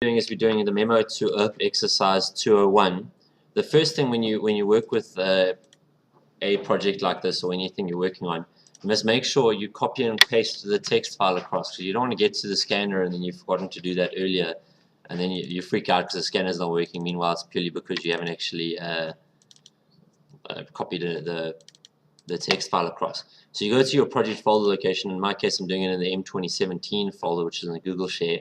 Doing is we're doing the memo to ERP exercise 201. The first thing when you work with a project like this or anything you're working on, you must make sure you copy and paste the text file across, because you don't want to get to the scanner and then you've forgotten to do that earlier, and then you freak out because the scanner's not working. Meanwhile, it's purely because you haven't actually copied the text file across. So you go to your project folder location. In my case, I'm doing it in the M2017 folder, which is in the Google Share.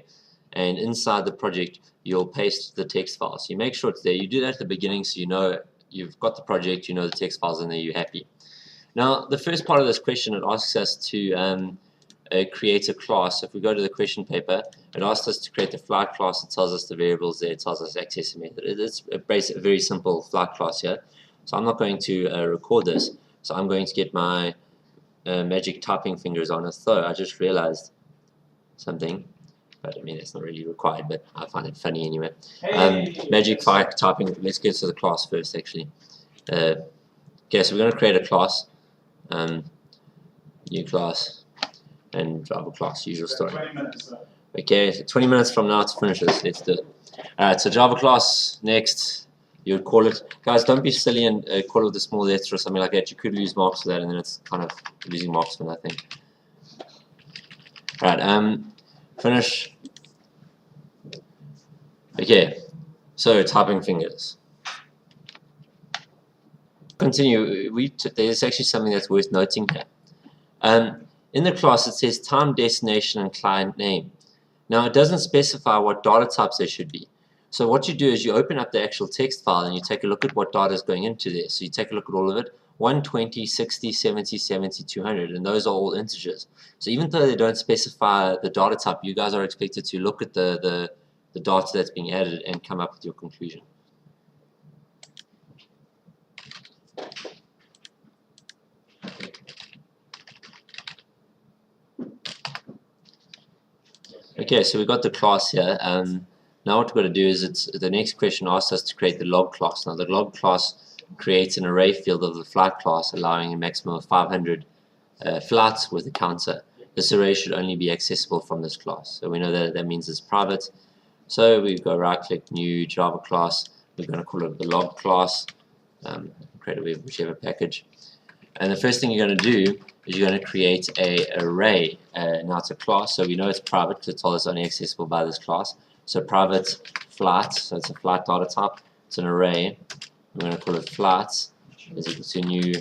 And inside the project, you'll paste the text file. So you make sure it's there. You do that at the beginning so you know you've got the project, you know the text file's in there, you're happy. Now, the first part of this question, it asks us to create a class. So if we go to the question paper, it asks us to create the flight class. It tells us the variables there. It tells us access method. It's a very simple flight class here. So I'm not going to record this. So I'm going to get my magic typing fingers on it. So I just realized something. But I mean, it's not really required, but I find it funny anyway. Magic typing. Let's get to the class first, actually. Okay, so we're going to create a class, new class, and Java class, usual story. 20 minutes, okay, so 20 minutes from now to finish this. Let's do it. Alright, so Java class, next. You would call it, guys, don't be silly and call it a small letter or something like that. You could lose marks for that, and then it's kind of losing marks for nothing. Alright, finish. Okay, so typing fingers. Continue. There's actually something that's worth noting here. In the class, it says time, destination, and client name. Now, it doesn't specify what data types there should be. So what you do is you open up the actual text file and you take a look at what data is going into there. So you take a look at all of it. 120, 60, 70, 70, 200, and those are all integers. So even though they don't specify the data type, you guys are expected to look at the data that's being added and come up with your conclusion. Okay, so we've got the class here. Now what we're going to do is the next question asks us to create the log class. Now the log class creates an array field of the flight class, allowing a maximum of 500 flights with a counter. This array should only be accessible from this class. So we know that means it's private. So we go right click, new Java class. We're going to call it the log class. Create whichever package. And the first thing you're going to do is you're going to create an array. Now it's a class, so we know it's private because it told us only accessible by this class. So private flight, so it's a flight data type. It's an array. We're going to call it flights. Is equal to new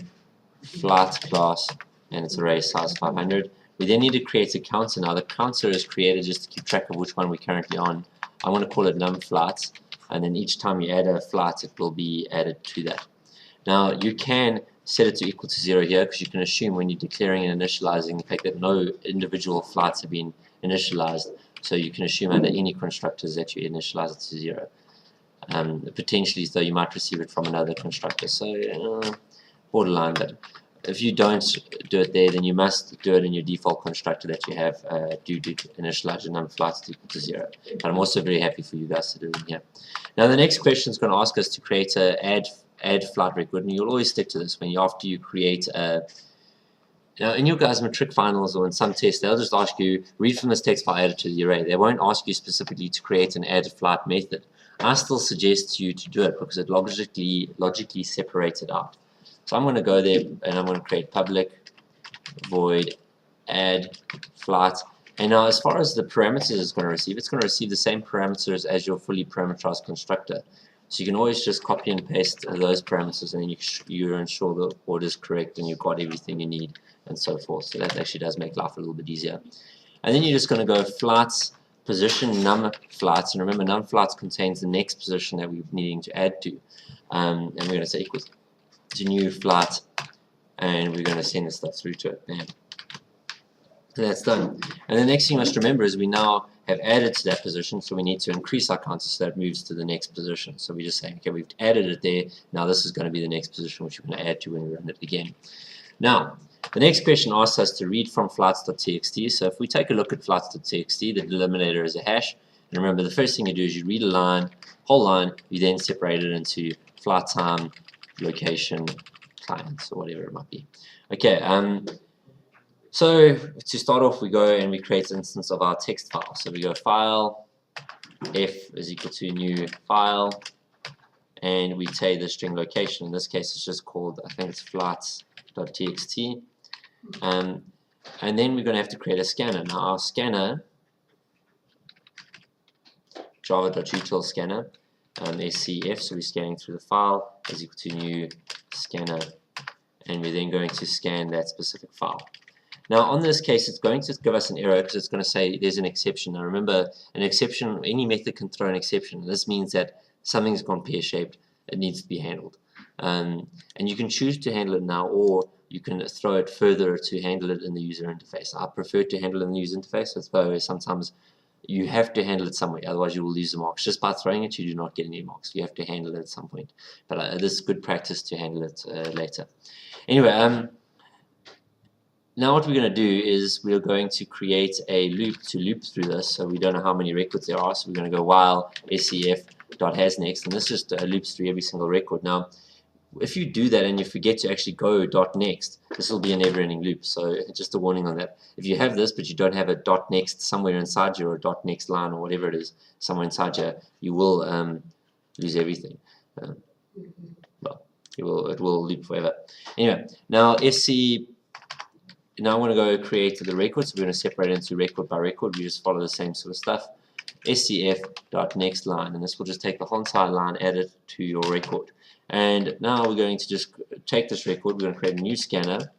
flight class, and it's array size 500. We then need to create a counter. Now the counter is created just to keep track of which one we're currently on. I want to call it num flights, and then each time you add a flight, it will be added to that. Now you can set it to equal to 0 here, because you can assume when you're declaring and initializing the fact that no individual flights have been initialized. So you can assume under any constructors that you initialize it to 0. Potentially, though, you might receive it from another constructor. So borderline, but if you don't do it there, then you must do it in your default constructor that you have do initialize your number of flights to equal to 0. But I'm also very happy for you guys to do it here. Now the next question is going to ask us to create a add flight record, and you'll always stick to this after you create a. Now, in your guys' matric finals or in some tests, they'll just ask you, read from this text file, add it to the array. They won't ask you specifically to create an add flight method. I still suggest you to do it because it logically separates it out. So I'm going to go there and I'm going to create public void add flight. And now, as far as the parameters it's going to receive the same parameters as your fully parameterized constructor. So you can always just copy and paste those parameters, and then you ensure the order is correct and you've got everything you need, and so forth. So that actually does make life a little bit easier. And then you're just going to go flights position num flights, and remember num flights contains the next position that we're needing to add to, and we're going to say equals to new flight, and we're going to send the stuff through to it. Bam. And that's done. And the next thing you must remember is we now have added to that position, so we need to increase our counter so that it moves to the next position. So we just say, okay, we've added it there, now this is going to be the next position which we're going to add to when we run it again. Now, the next question asks us to read from flights.txt. So if we take a look at flights.txt, the delimiter is a hash. And remember, the first thing you do is you read a line, whole line, you then separate it into flight time, location, clients, or whatever it might be. Okay, so to start off, we go and we create an instance of our text file. So we go file, f is equal to new file, and we take the string location. In this case, it's just called, I think it's flights.txt. And then we're going to have to create a scanner. Now our scanner, java.util scanner, SCF, so we're scanning through the file, is equal to new scanner, and we're then going to scan that specific file. Now on this case, it's going to give us an error because it's going to say there's an exception. Now remember, an exception, any method can throw an exception. This means that something's gone pear-shaped, it needs to be handled. And you can choose to handle it now, or you can throw it further to handle it in the user interface. I prefer to handle it in the user interface, so sometimes you have to handle it somewhere, otherwise you will lose the marks. Just by throwing it, you do not get any marks. You have to handle it at some point. But this is good practice to handle it later. Anyway, now what we're going to do is we're going to create a loop to loop through this. So we don't know how many records there are, so we're going to go while scf.hasNext, and this just loops through every single record. Now, if you do that and you forget to actually go .next, this will be a never-ending loop. So just a warning on that. If you have this, but you don't have a .next somewhere inside you, or a .next line, or whatever it is, somewhere inside you, you will lose everything. Well, it will loop forever. Anyway, now now I'm going to go create the records. We're going to separate it into record by record. We just follow the same sort of stuff. scf.nextLine, and this will just take the whole entire line, add it to your record. And now we're going to just take this record, we're going to create a new scanner,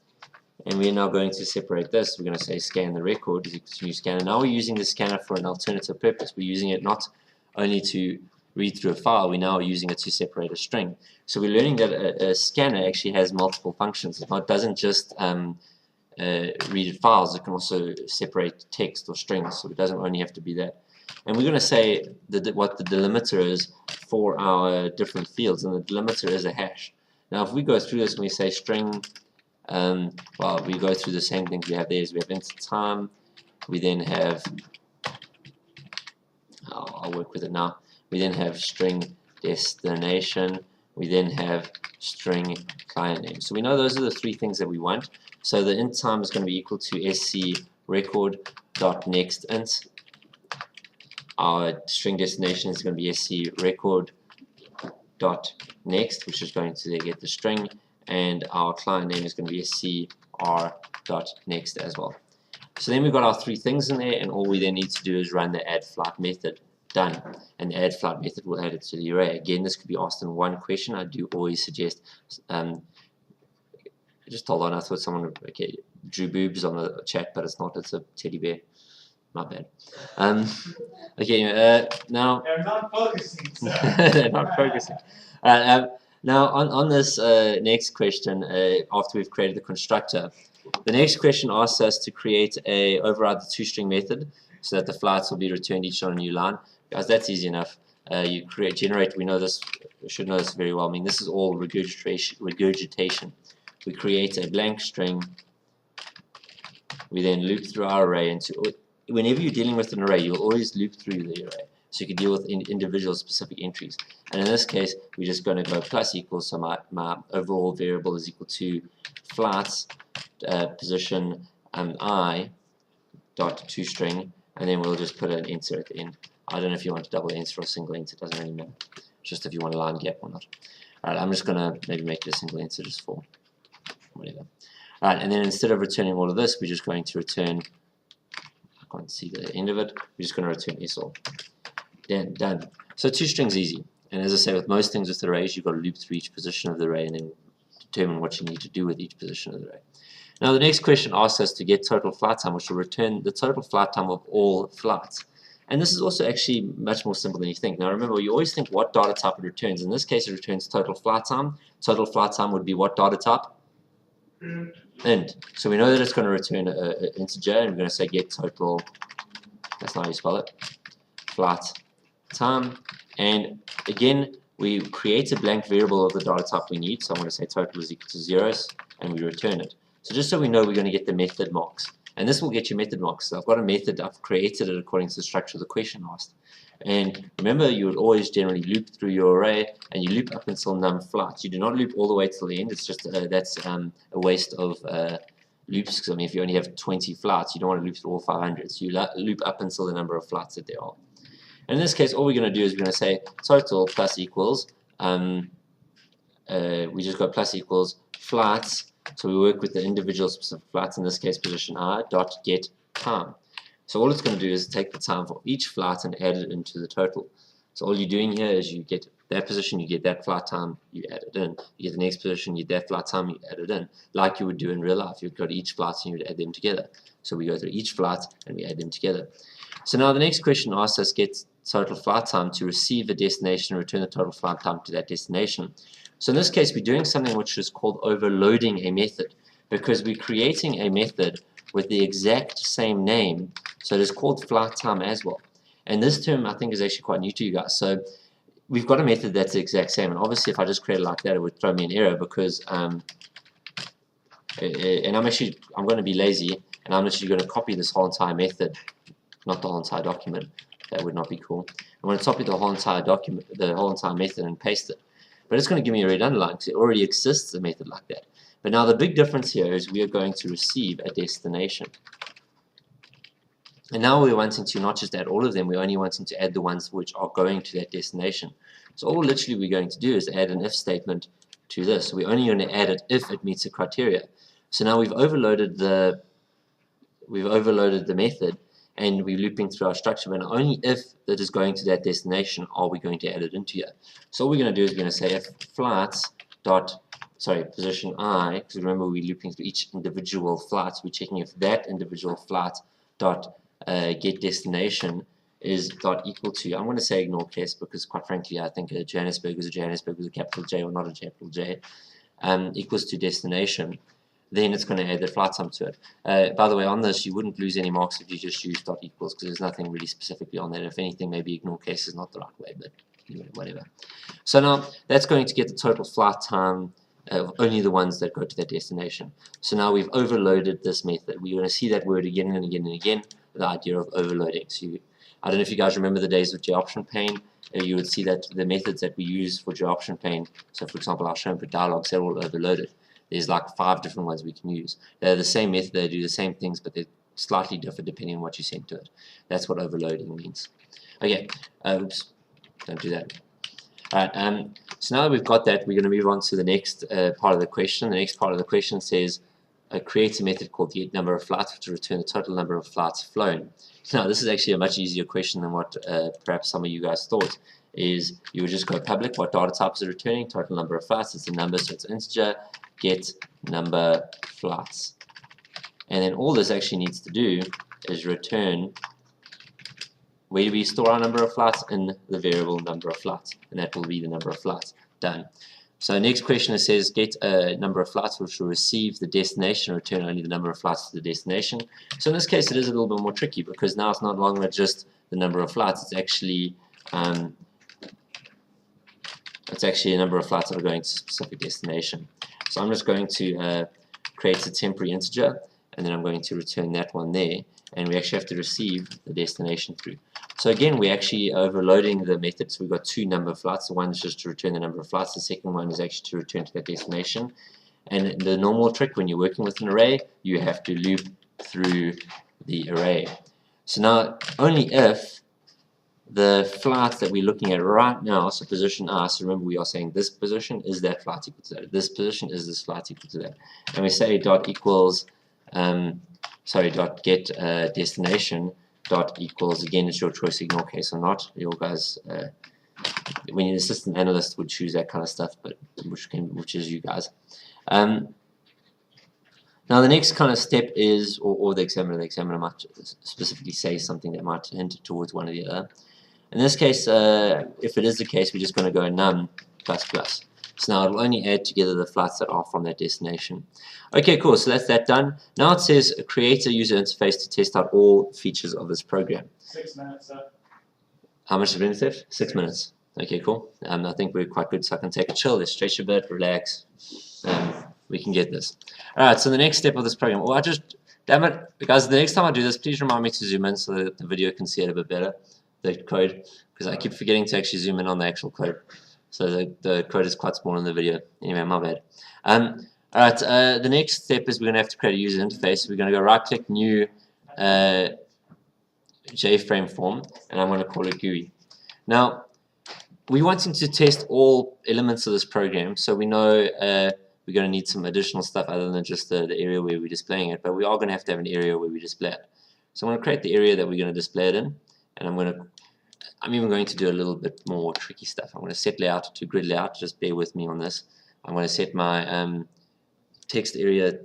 and we're now going to separate this. We're going to say scan the record is equal to new scanner. Now we're using the scanner for an alternative purpose. We're using it not only to read through a file, we now are using it to separate a string. So we're learning that a scanner actually has multiple functions. It doesn't just read files, it can also separate text or strings, so it doesn't only have to be that. And we're going to say what the delimiter is for our different fields, and the delimiter is a hash. Now if we go through this and we say string, well, we go through the same things we have there. Is we have int time, we then have, I'll work with it now, we then have string destination, we then have string client name. So we know those are the three things that we want. So the int time is going to be equal to sc record.nextInt. Our string destination is going to be sc record.next, which is going to get the string, and our client name is going to be scr.next as well. So then we've got our three things in there, and all we then need to do is run the add flight method. Done. And the add flight method will add it to the array. Again, this could be asked in one question. I do always suggest just hold on, I thought someone drew boobs on the chat, but it's not, it's a teddy bear. My bad. Okay, now they're not focusing. they're not focusing. Now on this next question, after we've created the constructor, the next question asks us to create a override the toString method so that the flights will be returned each on a new line. Guys, that's easy enough. You generate, we know this, we should know this very well. I mean, this is all regurgitation. We create a blank string, we then loop through our array into, whenever you're dealing with an array, you'll always loop through the array, so you can deal with individual specific entries. And in this case, we're just going to go plus equals, so my overall variable is equal to flights position I dot toString, and then we'll just put an enter at the end. I don't know if you want a double enter or a single enter, it doesn't really matter. Just if you want a line gap or not. Alright, I'm just going to maybe make it a single enter just for whatever. Alright, and then instead of returning all of this, we're just going to return, I can't see the end of it, we're just going to return SL. Then, done. So toString's easy. And as I say, with most things with arrays, you've got to loop through each position of the array and then determine what you need to do with each position of the array. Now the next question asks us to get total flight time, which will return the total flight time of all flights. And this is also actually much more simple than you think. Now remember, you always think what data type it returns. In this case, it returns total flight time. Total flight time would be what data type? Int. So we know that it's going to return an integer, and we're going to say get total, that's not how you spell it, flight time. And again, we create a blank variable of the data type we need. So I'm going to say total is equal to zeros, and we return it. So just so we know, we're going to get the method marks. And this will get you method marks. So I've got a method, I've created it according to the structure of the question asked. And remember, you would always generally loop through your array, and you loop up until num flights. You do not loop all the way till the end. It's just that's a waste of loops. Because I mean, if you only have 20 flights, you don't want to loop through all 500. So you loop up until the number of flights that there are. And in this case, all we're going to do is we're going to say total plus equals, we just got plus equals flats, so we work with the individual specific flats, in this case position I, dot get time. So all it's going to do is take the time for each flat and add it into the total. So all you're doing here is you get that position, you get that flat time, you add it in. You get the next position, you get that flat time, you add it in. Like you would do in real life, you'd go to each flat and you'd add them together. So we go through each flat and we add them together. So now the next question asks us get total flight time to receive the destination and return the total flight time to that destination. So in this case, we're doing something which is called overloading a method, because we're creating a method with the exact same name, so it is called flight time as well. And this term I think is actually quite new to you guys. So we've got a method that's the exact same, and obviously if I just create it like that, it would throw me an error because and I'm going to be lazy, and I'm actually going to copy this whole entire method, not the whole entire document. That would not be cool. I'm going to copy the whole entire document, the whole entire method, and paste it. But it's going to give me a red underline because it already exists a method like that. But now the big difference here is we are going to receive a destination. And now we're wanting to not just add all of them, we're only wanting to add the ones which are going to that destination. So all literally we're going to do is add an if statement to this. We're only going to add it if it meets the criteria. So now we've overloaded the method, and we're looping through our structure, but only if that is going to that destination are we going to add it into here. So all we're going to do is we're going to say if flights dot position I, because remember we're looping through each individual flight, we're checking if that individual flight dot get destination is dot equal to, I'm going to say ignore case because quite frankly I think a Johannesburg is a Johannesburg with a capital J or not a capital J, equals to destination, then it's going to add the flight time to it. By the way, on this you wouldn't lose any marks if you just use dot equals, because there's nothing really specifically on that. If anything, maybe ignore case is not the right way, but anyway, whatever. So now that's going to get the total flight time of only the ones that go to that destination. So now we've overloaded this method. We're going to see that word again and again and again, the idea of overloading. So I don't know if you guys remember the days of JOption pane. You would see that the methods that we use for JOption pane, so for example our show input dialogues, they're all overloaded. There's like 5 different ones we can use. They're the same method, they do the same things, but they're slightly different depending on what you send to it. That's what overloading means. Okay, oops, don't do that. Alright, so now that we've got that, we're going to move on to the next part of the question. The next part of the question says, create a method called get number of flights, which will return the total number of flights flown. Now, this is actually a much easier question than what perhaps some of you guys thought. Is you would just go public, what data type is it returning, total number of flights, it's a number, so it's integer, get number flights. And then all this actually needs to do is return, where do we store our number of flights? In the variable number of flights, and that will be the number of flights. Done. So next question, it says get a number of flights which will receive the destination, return only the number of flights to the destination. So in this case it is a little bit more tricky, because now it's not longer just the number of flights, it's actually a number of flights that are going to a specific destination. So I'm just going to create a temporary integer, and then I'm going to return that one there, and we actually have to receive the destination through. So again, we're actually overloading the method, so we've got 2 number of flights. The one is just to return the number of flights, the second one is actually to return to that destination. And the normal trick when you're working with an array, you have to loop through the array. So now, only if the flight that we're looking at right now, so position I, so remember we are saying this position is that flight equal to that, this position is this flight equal to that, and we say dot equals, dot get destination dot equals, again it's your choice, ignore case or not, your guys, when you're an assistant analyst would choose that kind of stuff, but which is you guys. Now the next kind of step is, or the examiner might specifically say something that might hint towards one or the other. In this case, if it is the case, we're just going to go num plus plus. So now it will only add together the flights that are from that destination. Okay, cool, so that's that done. Now it says create a user interface to test out all features of this program. 6 minutes, sir. How much has been left? 6 minutes. Okay, cool. I think we're quite good, so I can take a chill, let's stretch a bit, relax. We can get this. Alright, so the next step of this program, damn it, guys, the next time I do this, please remind me to zoom in so that the video can see it a bit better, the code, because I keep forgetting to actually zoom in on the actual code. So the code is quite small in the video. Anyway, my bad. Alright, the next step is we're going to have to create a user interface. We're going to go right click, new JFrame form, and I'm going to call it GUI. Now, we're wanting to test all elements of this program, so we know we're going to need some additional stuff other than just the area where we're displaying it, but we are going to have an area where we display it. So I'm going to create the area that we're going to display it in, and I'm even going to do a little bit more tricky stuff. I'm going to set layout to grid layout. Just bear with me on this. I'm going to set my text area.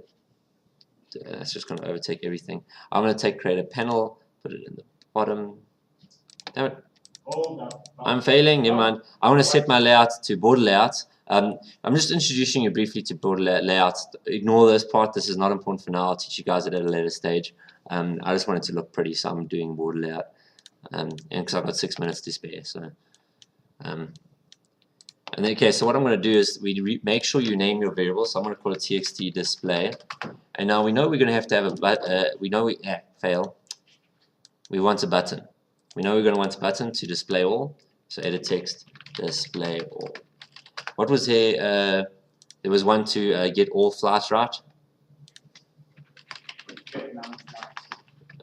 That's just going to overtake everything. I'm going to create a panel, put it in the bottom. Damn it. I'm failing. Never mind. I want to set my layout to border layout. I'm just introducing you briefly to border layouts. Ignore this part. This is not important for now. I'll teach you guys it at a later stage. I just want it to look pretty, so I'm doing border layout. And because I've got 6 minutes to spare, so and then, okay, so what I'm going to do is make sure you name your variable. So I'm going to call it txt display, and now we know we're going to have a fail. We want a button. We know we're going to want a button to display all. So edit text display all. What was here? There was one to get all flights right.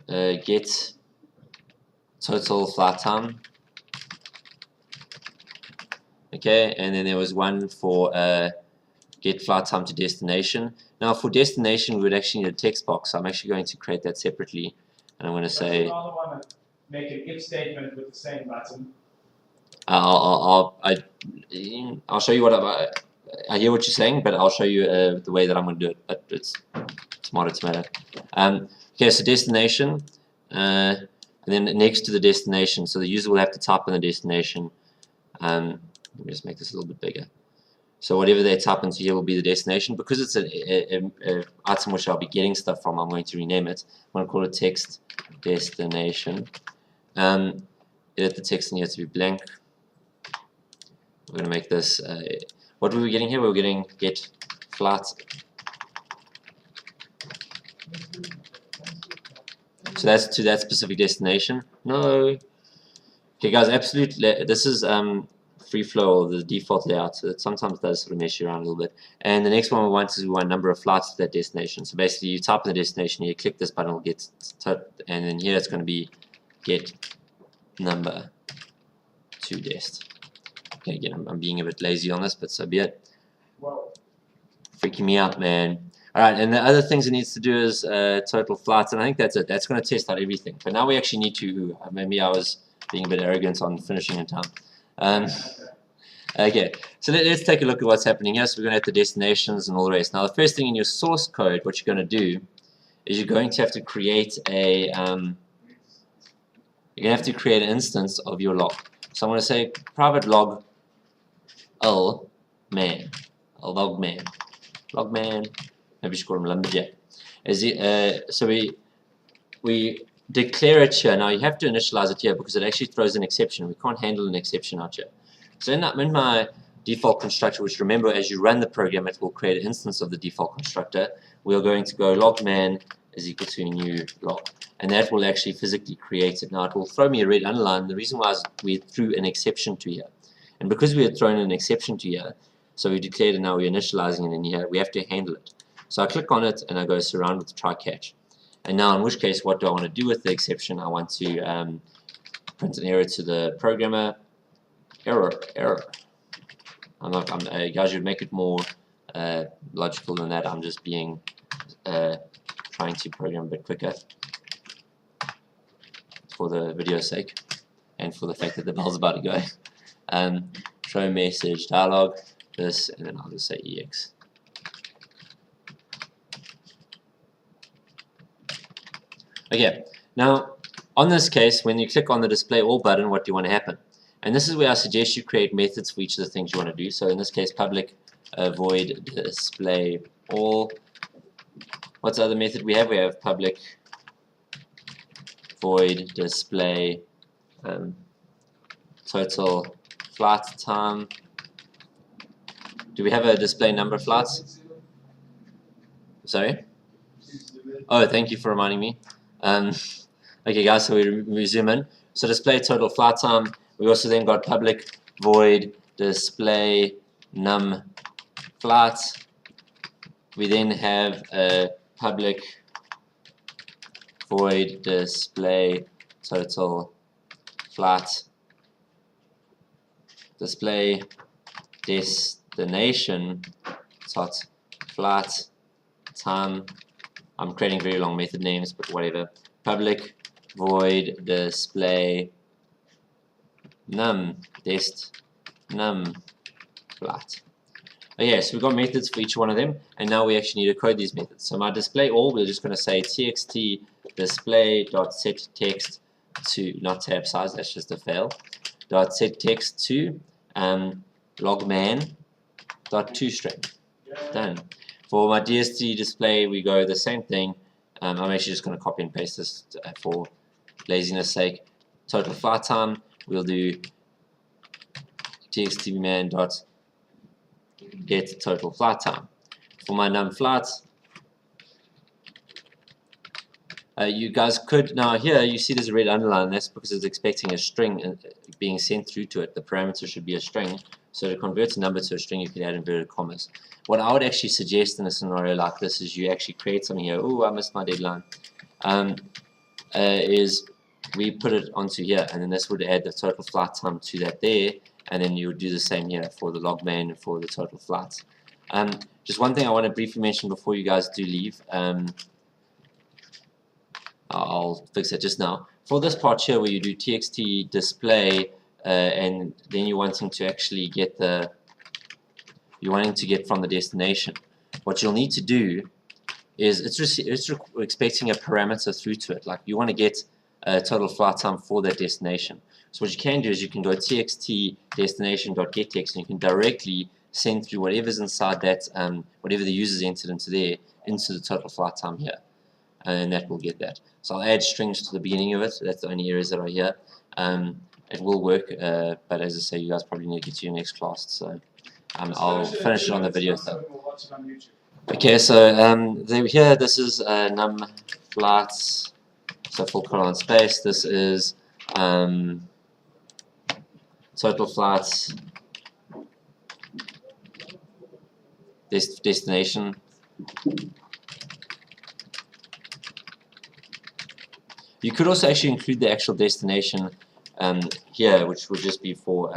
Get total flight time. Okay, and then there was one for get flight time to destination. Now for destination we would actually need a text box, so I'm actually going to create that separately, and I'm going to say make an if statement with the same button. I'll show you what I hear what you're saying, but I'll show you the way that I'm going to do it. But it's tomato tomato. Okay, so destination, and then next to the destination, so the user will have to type in the destination. Let me just make this a little bit bigger. So whatever they type into here will be the destination. Because it's an item which I'll be getting stuff from, I'm going to rename it. I'm going to call it text destination. Edit the text in here to be blank. We're going to make this, what were we getting here? We were getting get flight. So that's to that specific destination. No. Okay guys, absolutely, this is free flow, or the default layout, so it sometimes does sort of mess you around a little bit. And the next one we want is number of flights to that destination. So basically you type in the destination, you click this button, it'll get, and then here it's going to be get number to dest. Okay, again, I'm being a bit lazy on this, but so be it. Whoa. Freaking me out, man. Alright, and the other things it needs to do is total flights, and I think that's it. That's going to test out everything. But now we actually need to, maybe I was being a bit arrogant on finishing in time. Okay, so let's take a look at what's happening here. So we're going to have the destinations and all the rest. Now the first thing in your source code, what you're going to do is you're going to have to create a an instance of your log. So I'm going to say private log L man, logman, maybe just call him lumberjack. So we declare it here. Now you have to initialize it here because it actually throws an exception. We can't handle an exception out here. So in my default constructor, which remember as you run the program it will create an instance of the default constructor, we are going to go logman is equal to new log, and that will actually physically create it. Now it will throw me a red underline. The reason why is we threw an exception to here, and because we had thrown an exception to here, so we declared it, now we're initializing it in here, we have to handle it. So I click on it and I go surround with try catch. And now in which case, what do I want to do with the exception? I want to print an error to the programmer. Error. Guys, you'd make it more logical than that. I'm just being trying to program a bit quicker for the video's sake and for the fact that the bell's about to go. Show message dialog this, and then I'll just say ex. Okay, now on this case, when you click on the display all button, what do you want to happen? And this is where I suggest you create methods for each of the things you want to do. So in this case, public void display all. What's the other method we have? We have public void display total flight time. Do we have a display number of flights? Sorry? Oh, thank you for reminding me. Okay guys, so we zoom in. So display total flight time. We also then got public void display num flights. We then have a public void display total flight display destination tot flat time. I'm creating very long method names, but whatever. Public void display num dest num flat. Okay, so we've got methods for each one of them, and now we actually need to code these methods. So my display all, we're just going to say txt display.setText to, not tab size, that's just a fail, .setText to logman.toString. Done. For my DST display, we go the same thing. I'm actually just going to copy and paste this for laziness sake. Total flight time, we'll do txtman.get total flight time. For my num flights, you guys could, now here you see there's a red underline, that's because it's expecting a string being sent through to it. The parameter should be a string, so to convert a number to a string you could add inverted commas. What I would actually suggest in a scenario like this is you actually create something here. Oh, I missed my deadline. Is we put it onto here, and then this would add the total flight time to that there, and then you would do the same here for the logman and for the total flights. Just one thing I want to briefly mention before you guys do leave. I'll fix it just now. For this part here where you do txt display and then you're wanting to actually get from the destination, what you'll need to do is it's expecting a parameter through to it. Like you want to get total flight time for that destination. So what you can do is you can go txt destination.getText and you can directly send through whatever's inside that, whatever the user's entered into there, into the total flight time here. And that will get that. So I'll add strings to the beginning of it. That's the only areas that are here. It will work, but as I say, you guys probably need to get to your next class. So I'll finish it on the video stuff. Okay, so here this is num flights. So full colon space. This is total flights destination. You could also actually include the actual destination here, which would just be for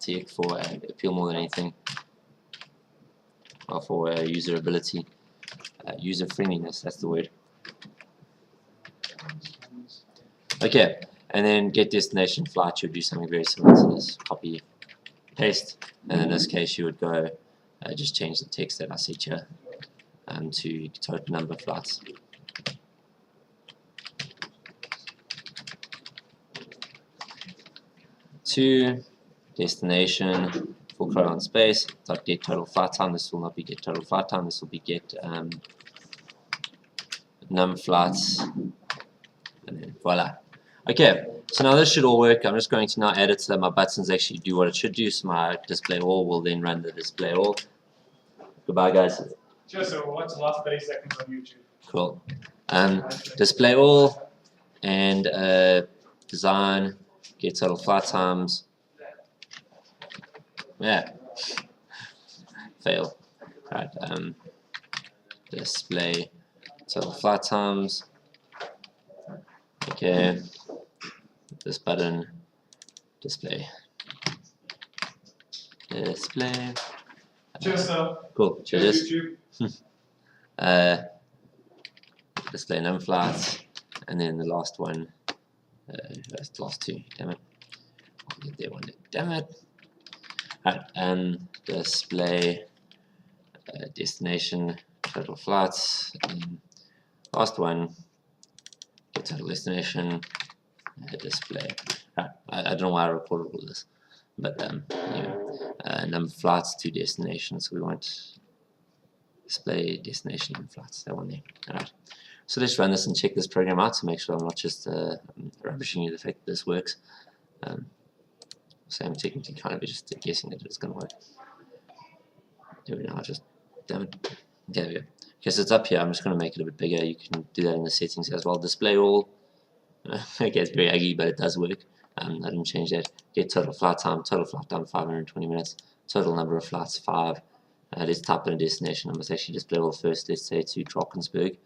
appeal more than anything, or for usability, user friendliness. That's the word. Okay, and then get destination flight. You would do something very similar to this. Copy, paste, and in this case you would go just change the text that I set here to total number of flights. To destination full colon space dot get total flight time. This will not be get total flight time. This will be get num flights, and then voila. Okay, so now this should all work. I'm just going to now add it so that my buttons actually do what it should do. So my display all will then run the display all. Goodbye, guys. Just so what's the last 30 seconds on YouTube? Cool. Display all and design. Get total flight times. Yeah. Fail. Right. Display total flight times. Okay. This button. Display. Display. Cheers, sir. Cool. Cheers. YouTube. Display num flights, and then the last one. That's the last two, damn it. I'll get that one, damn it. Alright, display destination total flights, and last one, get total destination display. Right, I don't know why I recorded all this, but anyway, number of flights to destination, so we want display destination number of flights, that one there. Alright. So let's run this and check this program out to make sure I'm not just rubbishing you the fact that this works. So I'm technically kind of just guessing that it's going to work. There we go, just, damn it. There we go. Okay, so it's up here. I'm just going to make it a bit bigger. You can do that in the settings as well. Display all. Okay, it's very ugly, but it does work. I didn't change that. Get total flight time 520 minutes. Total number of flights 5. Let's type in a destination. I must actually display all first. Let's say to Drakensberg.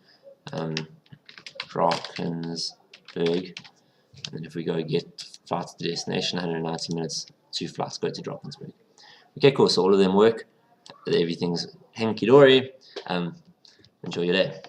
Drakensberg, and then if we go get flights to destination, 190 minutes, 2 flights go to Drakensberg. Okay, cool. So all of them work. Everything's hanky dory. Enjoy your day.